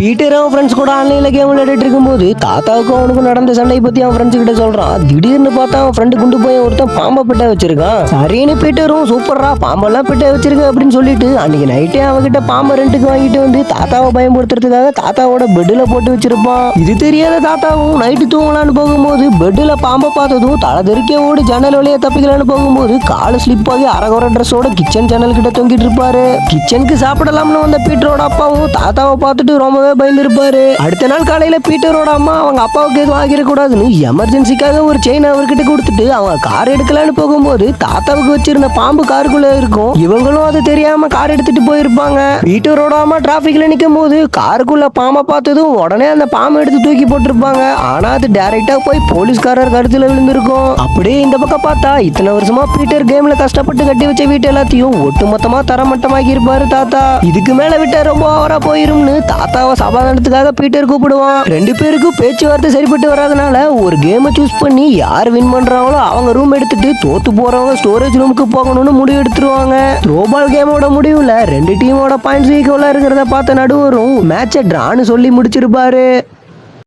Peter அவன் friends கூட ஆன்லைன்ல கேம் விளையாடிட்டு இருக்கும்போது தாத்தாவுக்கும் அவனுக்கும் நடந்த சண்டை பத்தி அவன் ஃப்ரெண்ட்ஸ் கிட்ட சொல்றான். திடீர்னு பார்த்தா அவன் ஃப்ரெண்டு கொண்டு போய் ஒருத்தன் பாம்பை பிட்ட வச்சிருக்கான். சரின்னு பீட்டரும் சூப்பரா பாம்பெல்லாம் பிட்ட வச்சிருக்க அப்படின்னு சொல்லிட்டு அன்னைக்கு நைட்டே அவன்கிட்ட பாம்பை ரெண்டுக்கு வாங்கிட்டு வந்து தாத்தாவை பயன்படுத்துறதுக்காக தாத்தாவோட பெட்ல போட்டு வச்சிருப்பான். இது தெரியாத தாத்தாவும் நைட்டு தூங்கலான்னு போகும்போது பெட்ல பாம்பை பார்த்ததும் தலை தெறிக்க ஓடி ஜன்னல் வழியா தப்பிக்கலான்னு போகும்போது காலு ஸ்லிப் ஆகி அரகுற ட்ரெஸ்ஸோட கிச்சன் ஜன்னல் கிட்ட தொங்கிட்டு இருப்பாரு. கிச்சனுக்கு சாப்பிடலாம்னு வந்த பீட்டரோட அப்பாவும் தாத்தாவை பார்த்துட்டு ரொம்பவே பயந்துருப்பாரு. அடுத்த நாள் காலையில பீட்டரோட அம்மா அவங்க அப்பாவுக்கு எதுவும் ஆகிடக்கூடாதுன்னு எமர்ஜென்சிக்காக ஒரு செயின் அவர்கிட்ட கொடுத்துட்டு அவங்க கார் எடுக்கலான்னு போகும்போது தாத்தாவுக்கு வச்சிருந்த பாம்பு காருக்குள்ள இருக்கும். இவங்களும் அது தெரியாம கார் எடுத்துட்டு போயிருப்பாங்க. பீட்டரோட அம்மா டிராபிக்ல நிக்கும் போது காருக்குள்ள பாம்பை பார்த்ததும் உடனே அந்த பாம்பை எடுத்து தூக்கி போட்டிருப்பாங்க. ஆனா அது டைரக்டா போய் போலீஸ்காரர் கருத்துல விழுந்திருக்கும். அப்படியே இந்த பக்கம் பார்த்தா இத்தனை வருஷமா பீட்டர் கேம்ல கஷ்டப்பட்டு கட்டி வச்ச வீட்டு எல்லாத்தையும் ஒட்டுமொத்தமா தரமட்டமாக்கி இருப்பாரு தாத்தா. இதுக்கு மேல விட்ட ரொம்ப ஓவரா போயிரும்னு தாத்தாவை சமாதானத்துக்காக பீட்டர் கூப்பிடுவான். ரெண்டு பேருக்கும் பேச்சுவார்த்தை சரிப்பட்டு வராதனால ஒரு கேமை சூஸ் பண்ணி யார் வின் பண்றாங்களோ அவங்க ரூம் எடுத்துட்டு தோத்து போறவங்க ஸ்டோரேஜ் ரூமுக்கு போகணும்னு முடிவு எடுத்துருவாங்க. த்ரோபால் கேமோட முடிவுல ரெண்டு டீமோட பாயிண்ட்ஸ் ஈக்குவலா இருக்கிறத பார்த்த நடுவரும் மேட்சை டிரான்னு சொல்லி முடிச்சிருப்பாரு.